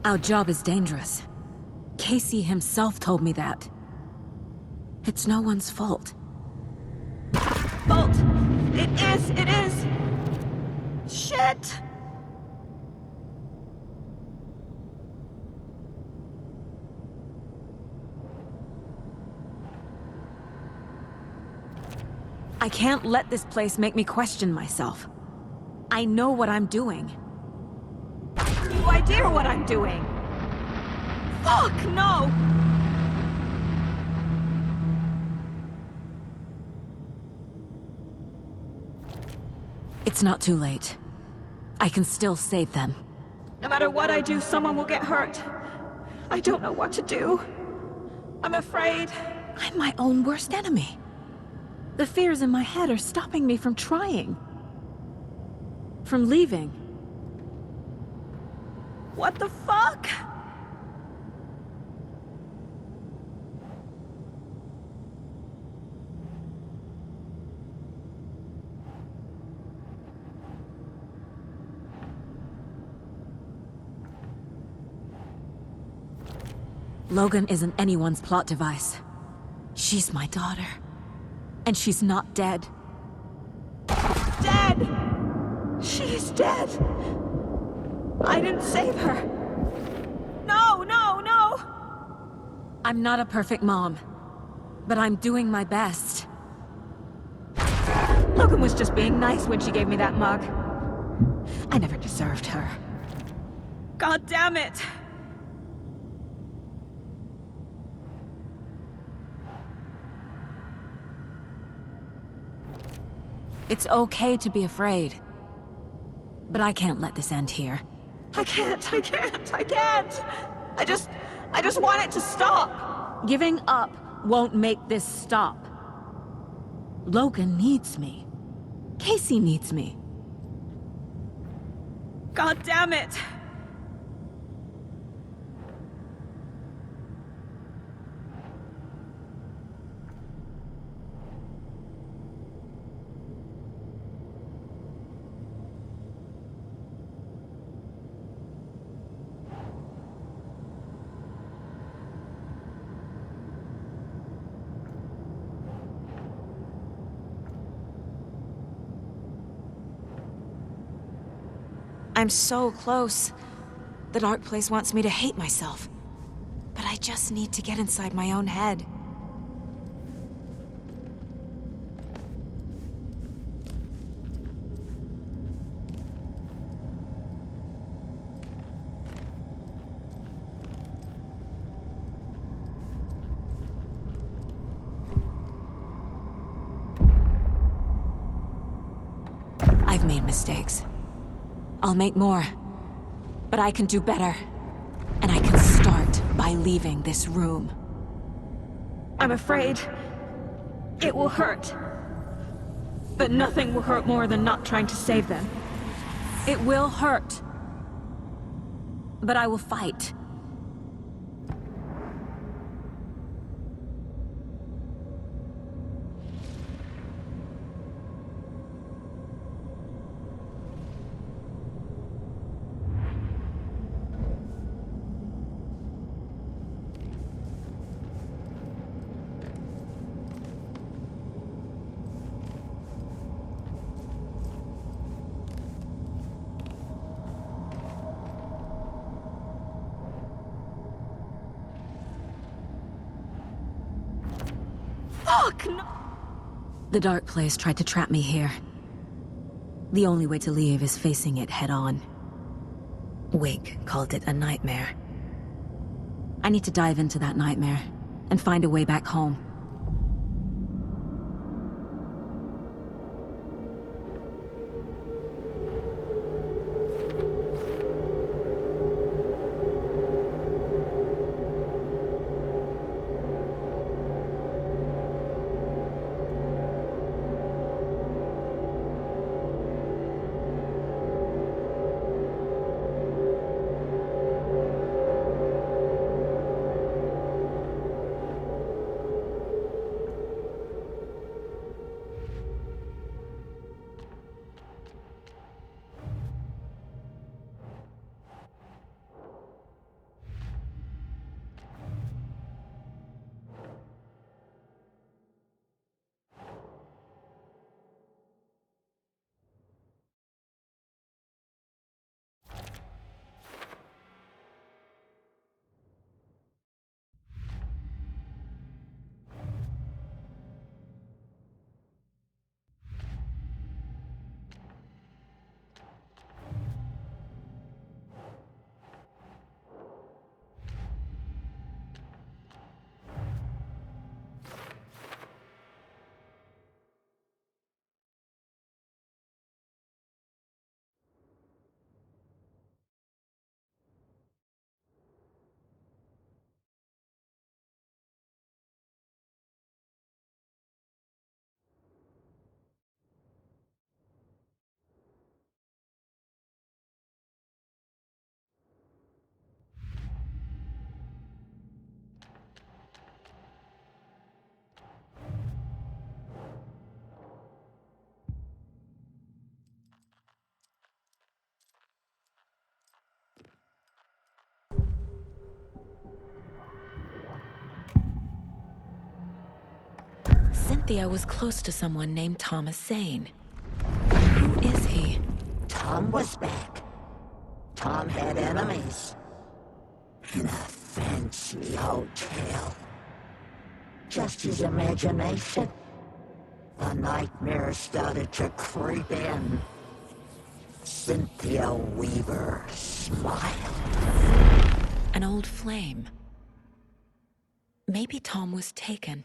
Our job is dangerous. Casey himself told me that. It's no one's fault. Fault! It is! Shit! I can't let this place make me question myself. I know what I'm doing. No idea what I'm doing! Fuck, no! It's not too late. I can still save them. No matter what I do, someone will get hurt. I don't know what to do. I'm afraid. I'm my own worst enemy. The fears in my head are stopping me from trying. From leaving. What the fuck? Logan isn't anyone's plot device. She's my daughter. And she's not dead. Dead! She's dead! I didn't save her. No, no, no! I'm not a perfect mom, but I'm doing my best. Logan was just being nice when she gave me that mug. I never deserved her. God damn it! It's okay to be afraid. But I can't let this end here. I can't! I just want it to stop! Giving up won't make this stop. Logan needs me. Casey needs me. God damn it! I'm so close. The dark place wants me to hate myself. But I just need to get inside my own head. I've made mistakes. I'll make more. But I can do better. And I can start by leaving this room. I'm afraid it will hurt. But nothing will hurt more than not trying to save them. It will hurt. But I will fight. Fuck, no! The dark place tried to trap me here. The only way to leave is facing it head-on. Wake called it a nightmare. I need to dive into that nightmare and find a way back home. Cynthia was close to someone named Thomas Zane. Who is he? Tom was back. Tom had enemies. In a fancy hotel. Just his imagination. The nightmare started to creep in. Cynthia Weaver smiled. An old flame. Maybe Tom was taken.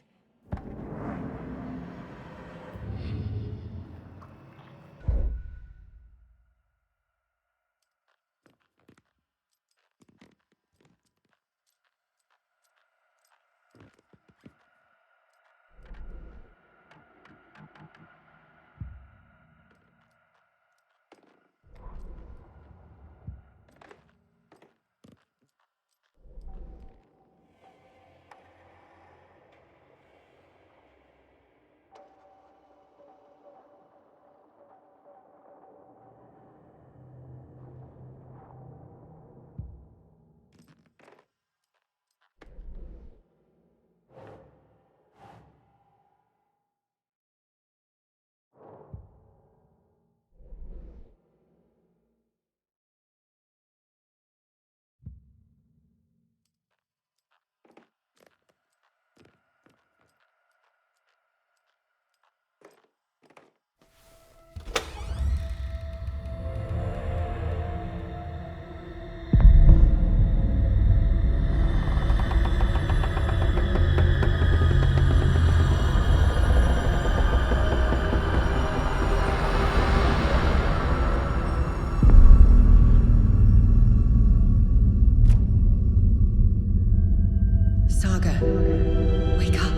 Saga, wake up.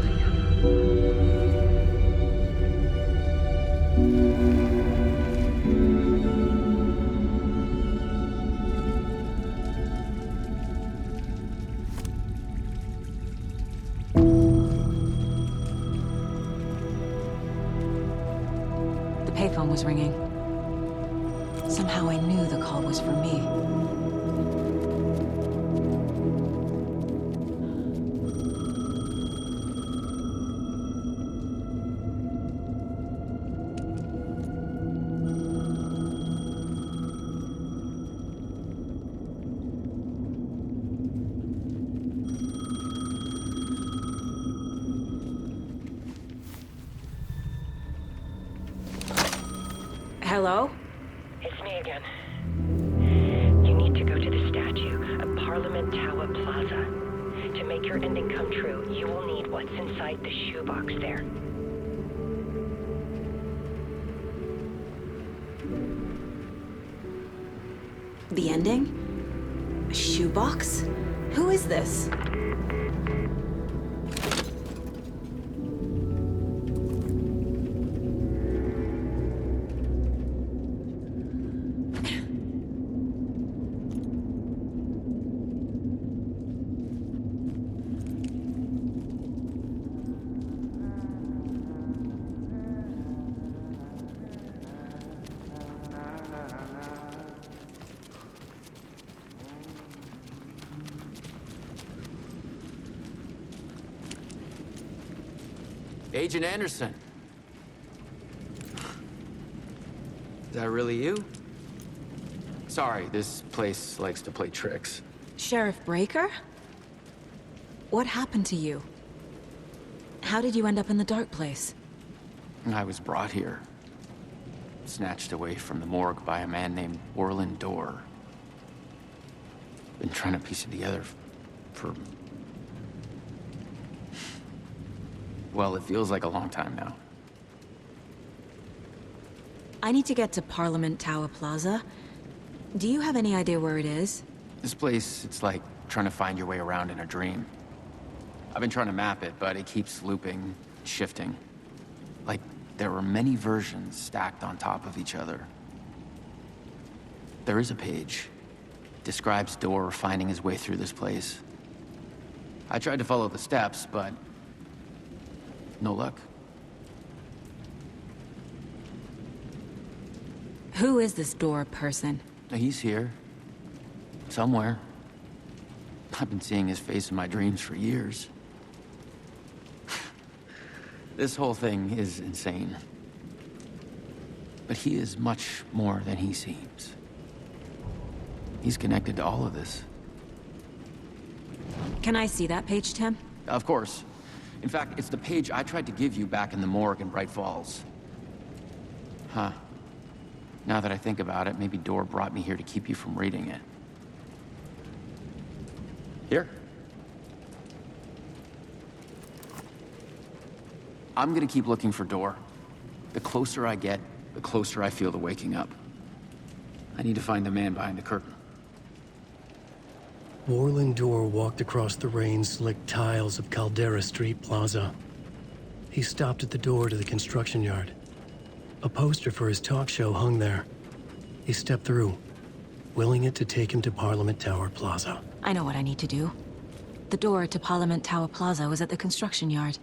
The payphone was ringing. Somehow I knew the call was for me. Hello? It's me again. You need to go to the statue at Parliament Tower Plaza. To make your ending come true, you will need what's inside the shoebox there. The ending? A shoebox? Who is this? Agent Anderson. Is that really you? Sorry, this place likes to play tricks. Sheriff Breaker? What happened to you? How did you end up in the dark place? I was brought here. Snatched away from the morgue by a man named Orland Dorr. Been trying to piece it together for... Well, it feels like a long time now. I need to get to Parliament Tower Plaza. Do you have any idea where it is? This place, it's like trying to find your way around in a dream. I've been trying to map it, but it keeps looping, shifting. Like there were many versions stacked on top of each other. There is a page. Describes Dorr finding his way through this place. I tried to follow the steps, but no luck. Who is this Dorr person? He's here. Somewhere. I've been seeing his face in my dreams for years. This whole thing is insane. But he is much more than he seems. He's connected to all of this. Can I see that page, Tim? Of course. In fact, it's the page I tried to give you back in the morgue in Bright Falls. Huh. Now that I think about it, maybe Door brought me here to keep you from reading it. Here. I'm gonna keep looking for Door. The closer I get, the closer I feel to waking up. I need to find the man behind the curtain. Warland Door walked across the rain-slicked tiles of Caldera Street Plaza. He stopped at the door to the construction yard. A poster for his talk show hung there. He stepped through, willing it to take him to Parliament Tower Plaza. I know what I need to do. The door to Parliament Tower Plaza was at the construction yard.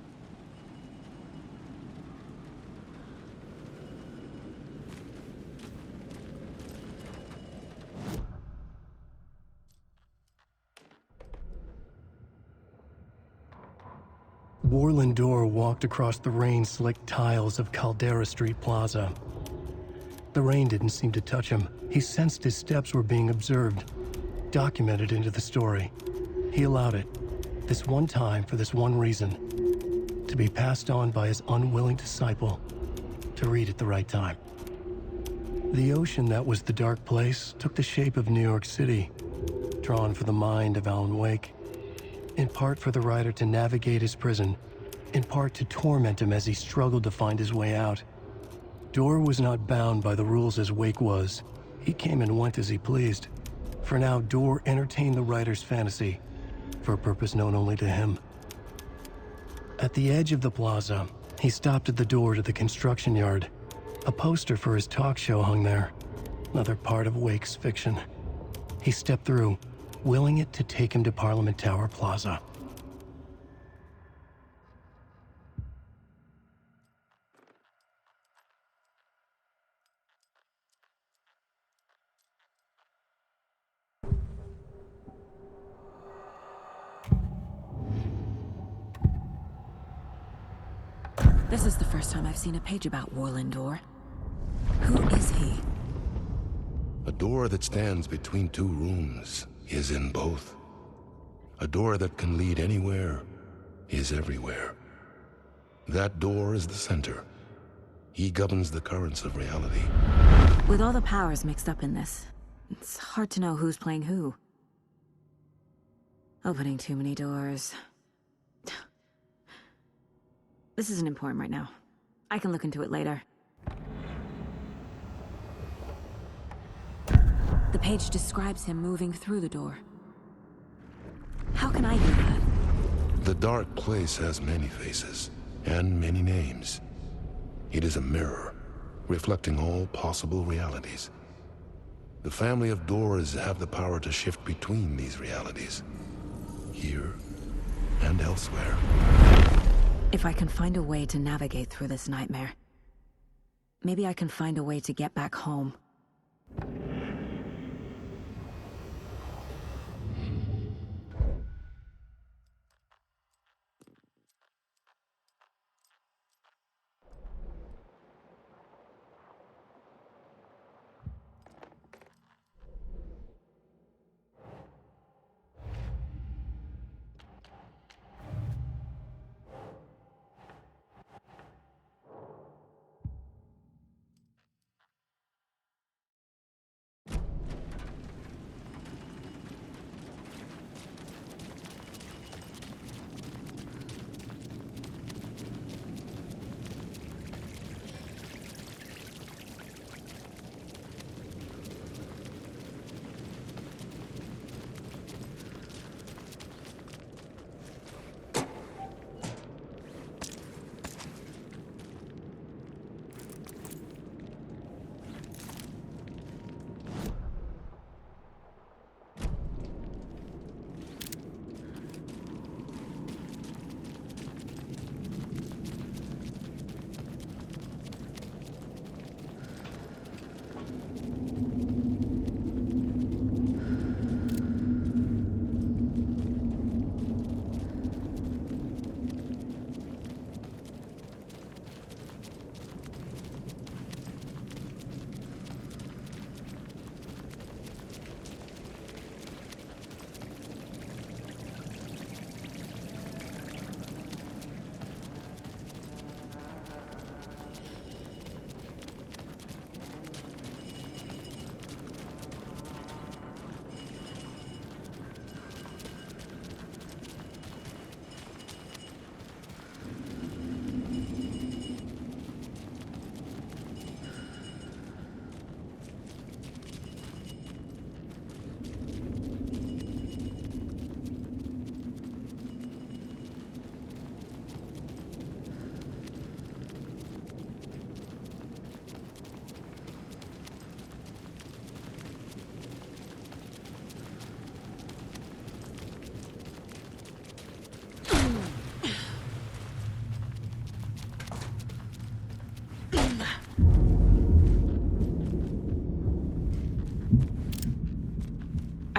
Warland Door walked across the rain-slicked tiles of Caldera Street Plaza. The rain didn't seem to touch him. He sensed his steps were being observed, documented into the story. He allowed it, this one time for this one reason, to be passed on by his unwilling disciple, to read at the right time. The ocean that was the dark place took the shape of New York City, drawn for the mind of Alan Wake. In part for the writer to navigate his prison, in part to torment him as he struggled to find his way out. Door was not bound by the rules as Wake was. He came and went as he pleased. For now, Door entertained the writer's fantasy, for a purpose known only to him. At the edge of the plaza, he stopped at the door to the construction yard. A poster for his talk show hung there, another part of Wake's fiction. He stepped through, willing it to take him to Parliament Tower Plaza. This is the first time I've seen a page about Warland Door. Who is he? A door that stands between two rooms is in both. A door that can lead anywhere is everywhere. That door is the center. He governs the currents of reality. With all the powers mixed up in this, it's hard to know who's playing who. Opening too many doors. This isn't important right now. I can look into it later. The page describes him moving through the door. How can I do that? The dark place has many faces and many names. It is a mirror, reflecting all possible realities. The family of doors have the power to shift between these realities, here and elsewhere. If I can find a way to navigate through this nightmare, maybe I can find a way to get back home.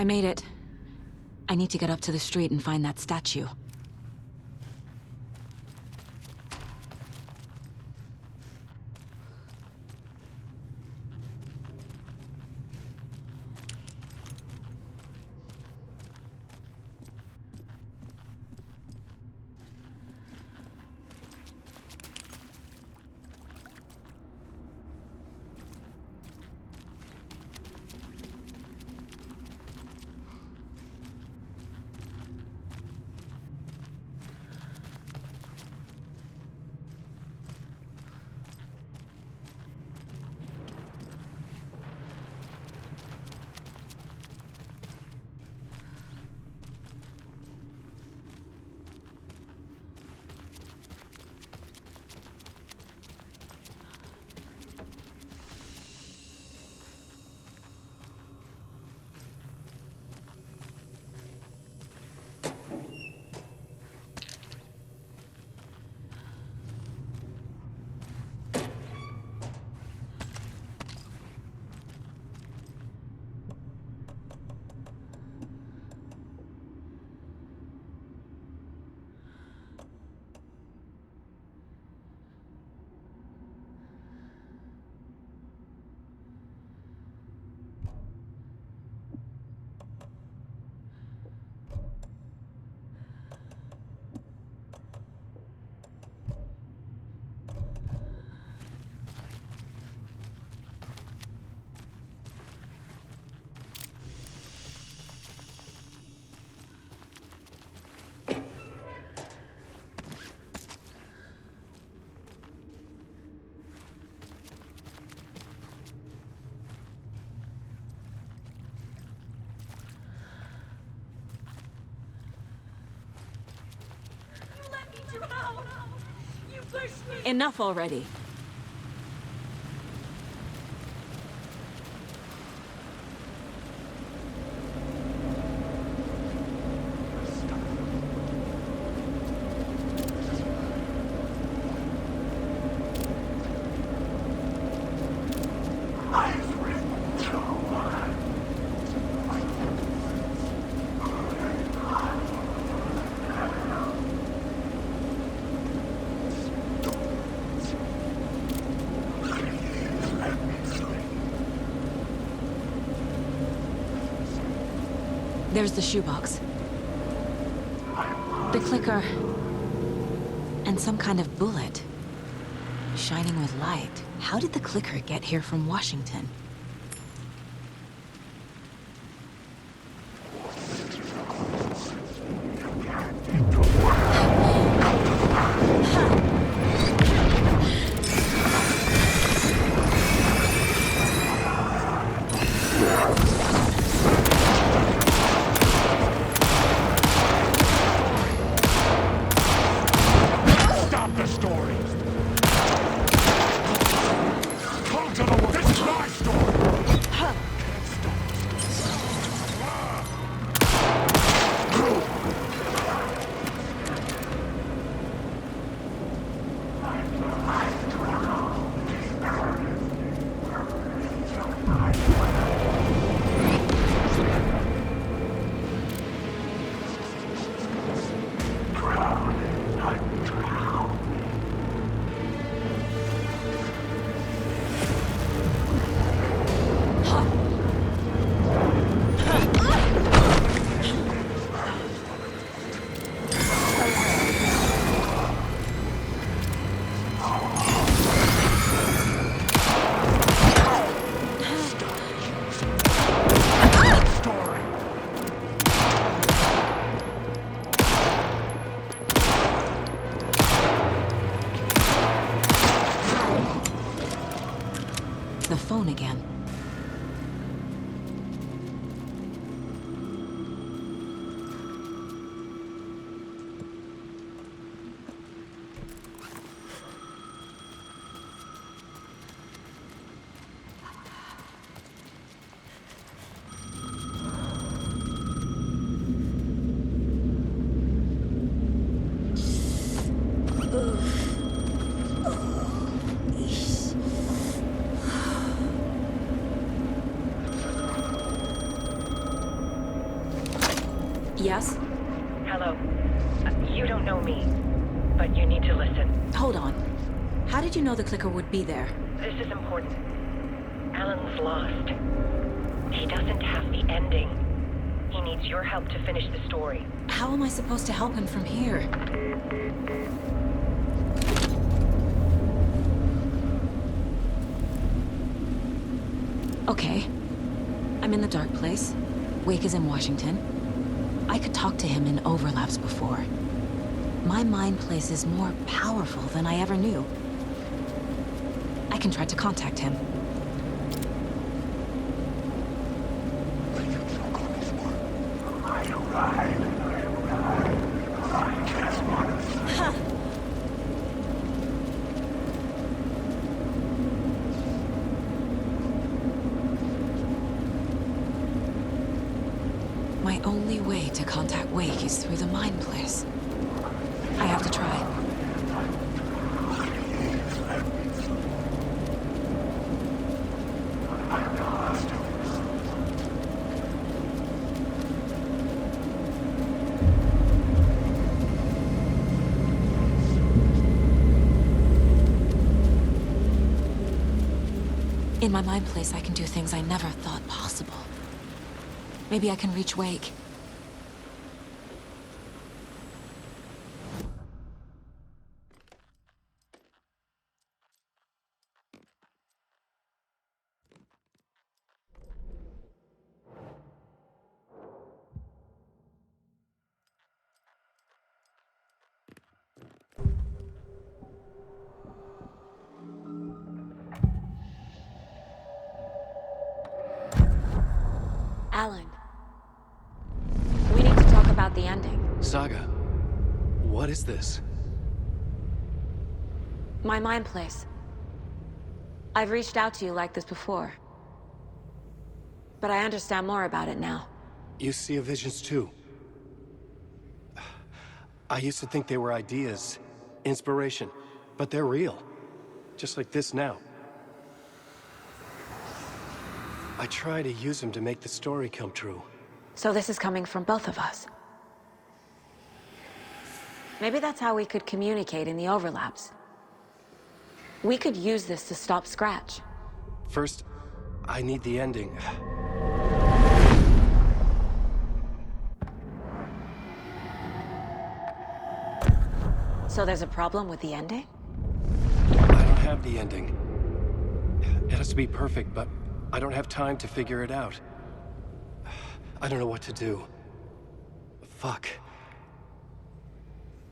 I made it. I need to get up to the street and find that statue. Enough already. There's the shoebox. The clicker. And some kind of bullet. Shining with light. How did the clicker get here from Washington? The phone again. don't know me, but you need to listen. Hold on. How did you know the clicker would be there? This is important. Alan's lost. He doesn't have the ending. He needs your help to finish the story. How am I supposed to help him from here? Okay. I'm in the dark place. Wake is in Washington. I could talk to him in overlaps before. My mind place is more powerful than I ever knew. I can try to contact him. My only way to contact Wake is through the mind place. I have to try. In my mind place, I can do things I never thought possible. Maybe I can reach Wake. Alan. We need to talk about the ending. Saga, what is this? My mind place. I've reached out to you like this before. But I understand more about it now. You see visions too. I used to think they were ideas, inspiration, but they're real. Just like this now. I try to use them to make the story come true. So this is coming from both of us. Maybe that's how we could communicate in the overlaps. We could use this to stop Scratch. First, I need the ending. So there's a problem with the ending? I don't have the ending. It has to be perfect, but I don't have time to figure it out. I don't know what to do. Fuck.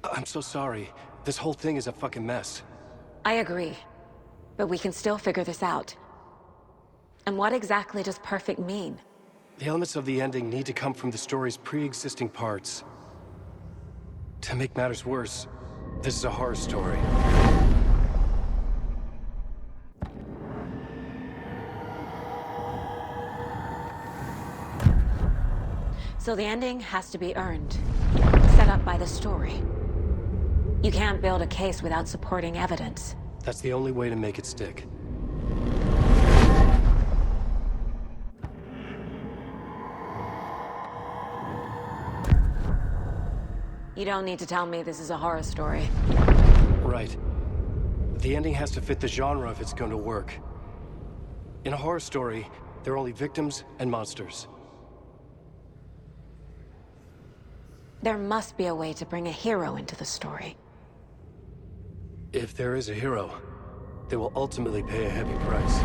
I'm so sorry. This whole thing is a fucking mess. I agree. But we can still figure this out. And what exactly does perfect mean? The elements of the ending need to come from the story's pre-existing parts. To make matters worse, this is a horror story. So the ending has to be earned. Set up by the story. You can't build a case without supporting evidence. That's the only way to make it stick. You don't need to tell me this is a horror story. Right. The ending has to fit the genre if it's going to work. In a horror story, there are only victims and monsters. There must be a way to bring a hero into the story. If there is a hero, they will ultimately pay a heavy price.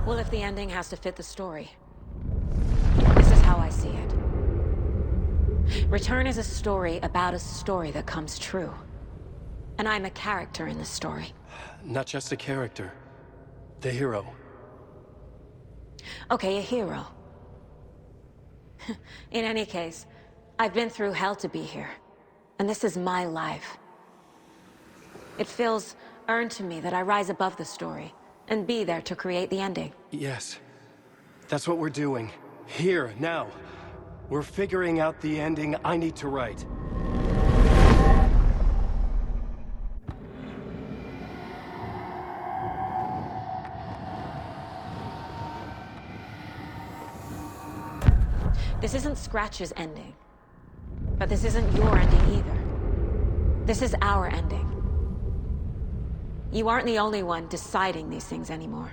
Well, if the ending has to fit the story, this is how I see it. Return is a story about a story that comes true. And I'm a character in the story. Not just a character. The hero. Okay, a hero. In any case, I've been through hell to be here. And this is my life. It feels earned to me that I rise above the story and be there to create the ending. Yes. That's what we're doing. Here, now. We're figuring out the ending I need to write. This isn't Scratch's ending. But this isn't your ending either. This is our ending. You aren't the only one deciding these things anymore.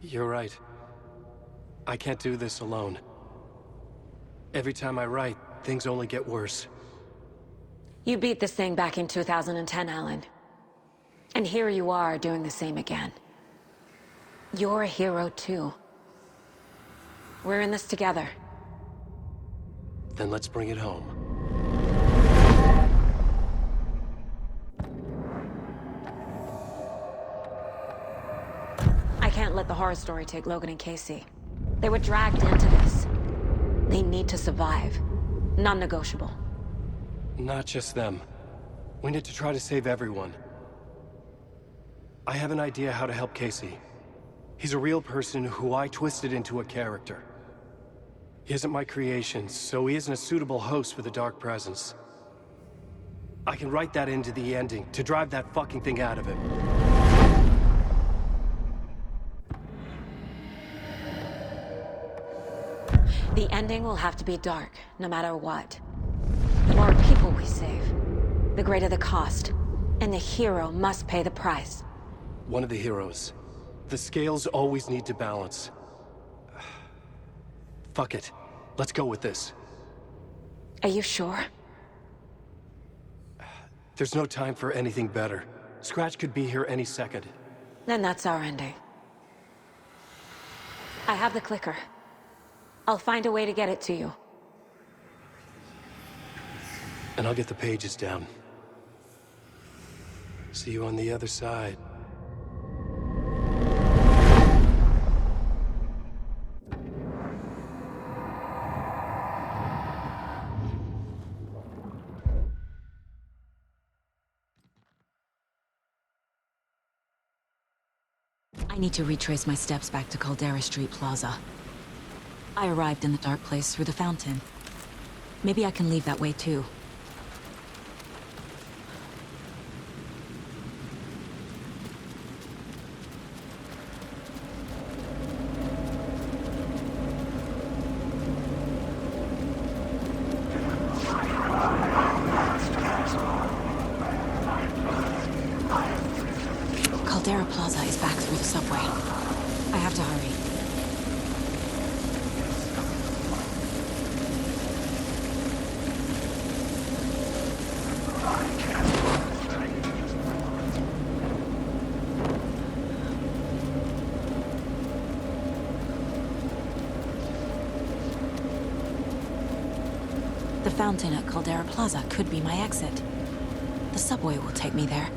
You're right. I can't do this alone. Every time I write, things only get worse. You beat this thing back in 2010, Alan. And here you are doing the same again. You're a hero too. We're in this together. Then let's bring it home. I can't let the horror story take Logan and Casey. They were dragged into this. They need to survive. Non-negotiable. Not just them. We need to try to save everyone. I have an idea how to help Casey. He's a real person who I twisted into a character. He isn't my creation, so he isn't a suitable host for the Dark Presence. I can write that into the ending to drive that fucking thing out of him. The ending will have to be dark, no matter what. The more people we save, the greater the cost. And the hero must pay the price. One of the heroes. The scales always need to balance. Fuck it. Let's go with this. Are you sure? There's no time for anything better. Scratch could be here any second. Then that's our ending. I have the clicker. I'll find a way to get it to you. And I'll get the pages down. See you on the other side. I need to retrace my steps back to Caldera Street Plaza. I arrived in the dark place through the fountain. Maybe I can leave that way too. Caldera Plaza is back through the subway. I have to hurry. The fountain at Caldera Plaza could be my exit. The subway will take me there.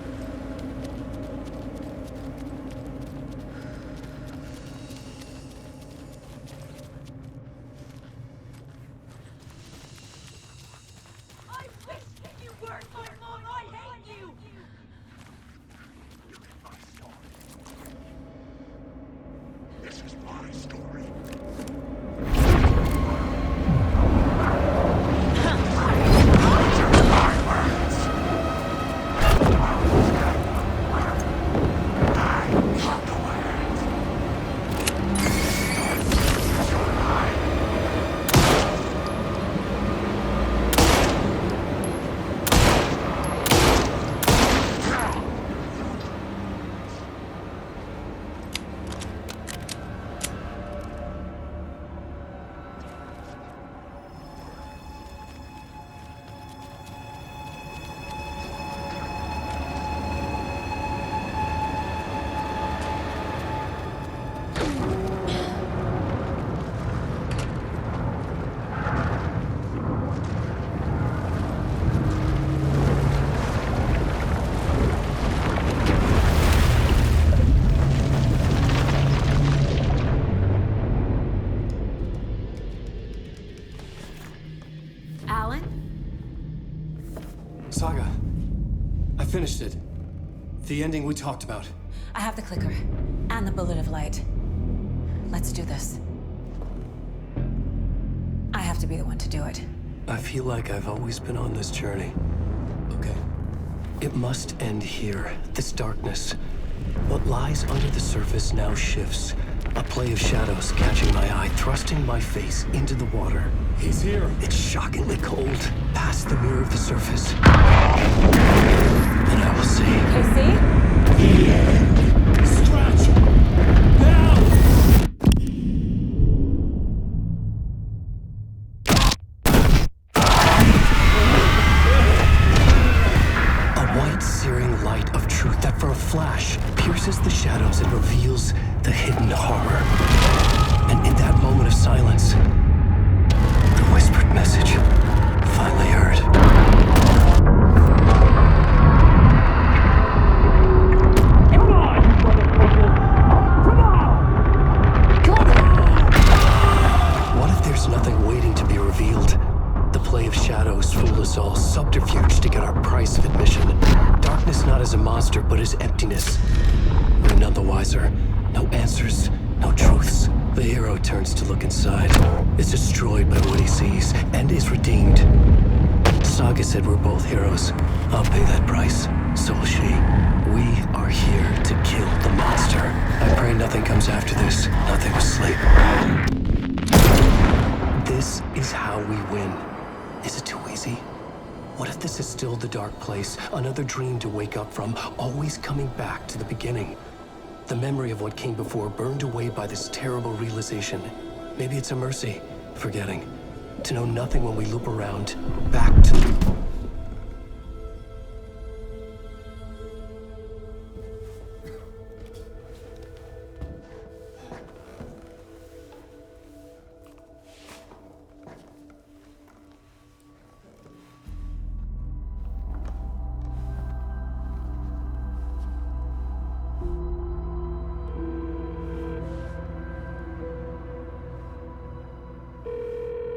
Saga, I finished it. The ending we talked about. I have the clicker, and the bullet of light. Let's do this. I have to be the one to do it. I feel like I've always been on this journey. Okay. It must end here, this darkness. What lies under the surface now shifts, A play of shadows catching my eye, thrusting my face into the water. He's here. It's shockingly cold, past the mirror of the surface. And I will see. Casey? Stretch! Now! A white, searing light of truth that for a flash pierces the shadows and reveals the hidden horror. And in that moment of silence, the whispered message finally heard. Come on, you motherfucker! Come on! Come on! What if there's nothing waiting to be revealed? The play of shadows fool us all, subterfuge to get our price of admission. Darkness not as a monster, but as emptiness. We're none the wiser. No answers, no truths. The hero turns to look inside, is destroyed by what he sees, and is redeemed. Saga said we're both heroes. I'll pay that price. So will she. We are here to kill the monster. I pray nothing comes after this. Nothing will sleep. This is how we win. Is it too easy? What if this is still the dark place? Another dream to wake up from, always coming back to the beginning. The memory of what came before burned away by this terrible realization. Maybe it's a mercy, forgetting. To know nothing when we loop around, back to...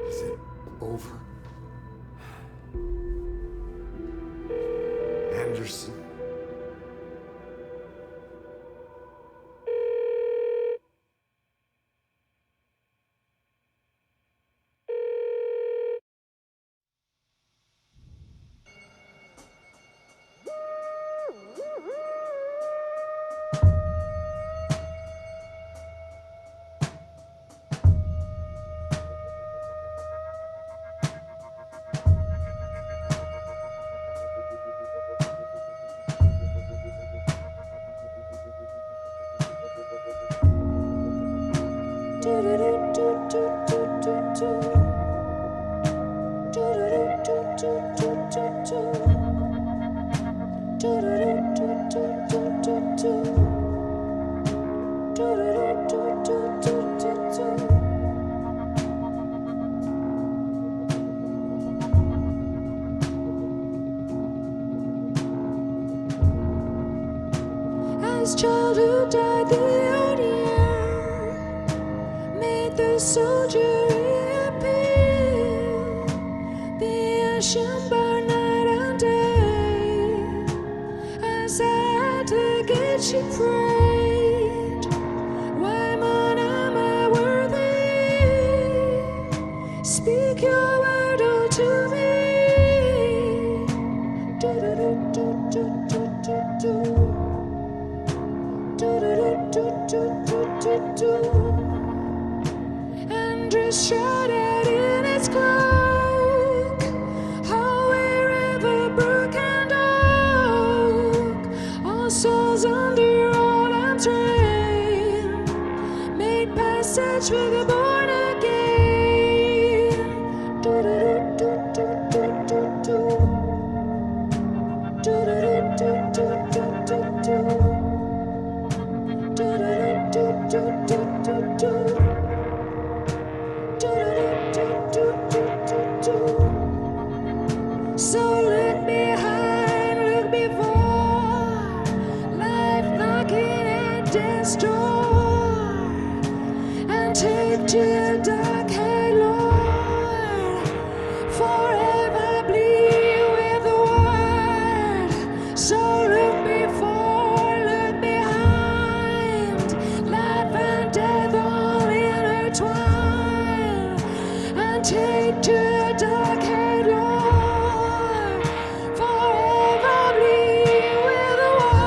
Is it over? Anderson? As childhood died, the old year made the soldier reappear. The ocean burned night and day. As at the gate she prayed, why man am I worthy? Speak your word all to me. Andrews shrouded in its cloak, how wherever brook and oak, all souls under old arms reign, made passage for the born again. So look behind, look before, life knocking at death's door, and take to your dark head, Lord, forever bleed with the word. So look before, look behind, life and death all intertwined, and take to your dark head, Lord, forever bleed with the word.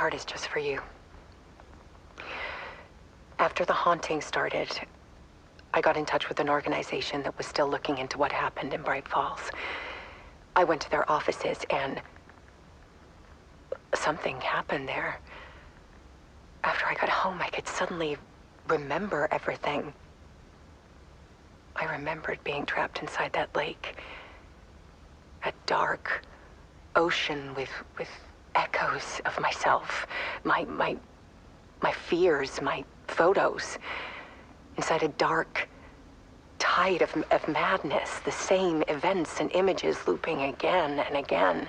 part is just for you. After the haunting started, I got in touch with an organization that was still looking into what happened in Bright Falls. I went to their offices and something happened there. After I got home, I could suddenly remember everything. I remembered being trapped inside that lake. A dark ocean with echoes of myself. My fears, my photos. Inside a dark tide of madness. The same events and images looping again and again.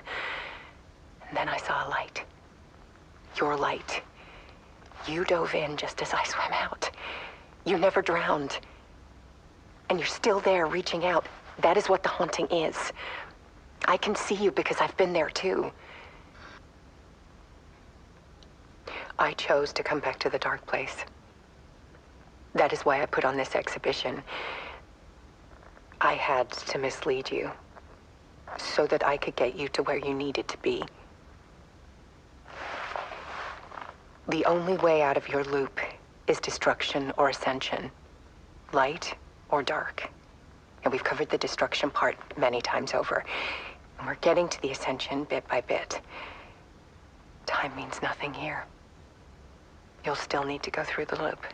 And then I saw a light. Your light. You dove in just as I swam out. You never drowned. And you're still there reaching out. That is what the haunting is. I can see you because I've been there too. I chose to come back to the dark place. That is why I put on this exhibition. I had to mislead you so that I could get you to where you needed to be. The only way out of your loop is destruction or ascension, light or dark. And we've covered the destruction part many times over. And we're getting to the ascension bit by bit. Time means nothing here. You'll still need to go through the loop.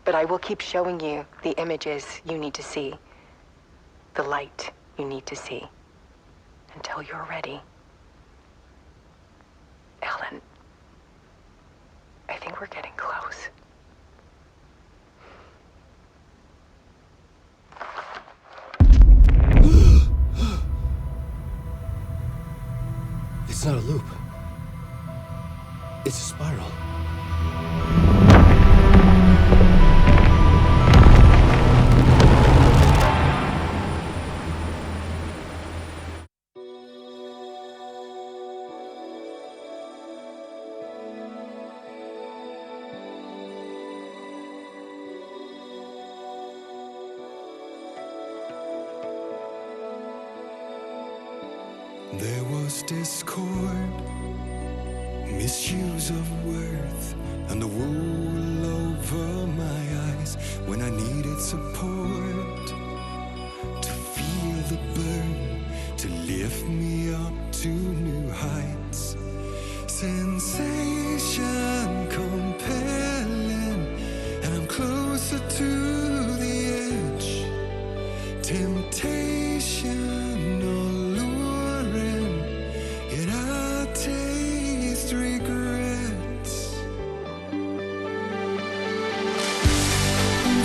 But I will keep showing you the images you need to see, the light you need to see, until you're ready. Ellen, I think we're getting close. It's not a loop. It's a spiral. There was discord, misuse of worth, and the wool over my eyes when I needed support. To feel the burn, to lift me up to new heights. Sensation compelling, and I'm closer to the edge. Temptation yet I taste regrets.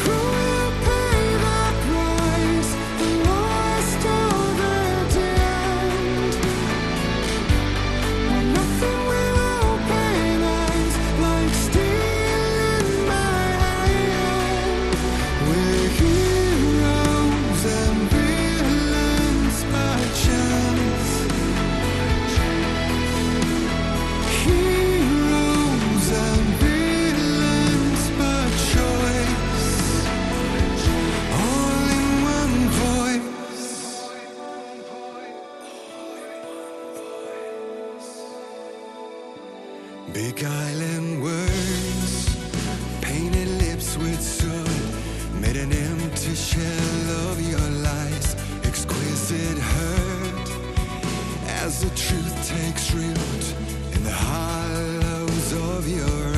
Who will pay the price? The lost or the damned? When nothing will open eyes like steel in my hand. We're heroes and villains by chance. Heroes and villains by choice, all in one voice. Beguiling words, painted lips with soot, made an empty shell of your lies. Exquisite hurt as the truth takes root in the hollows of your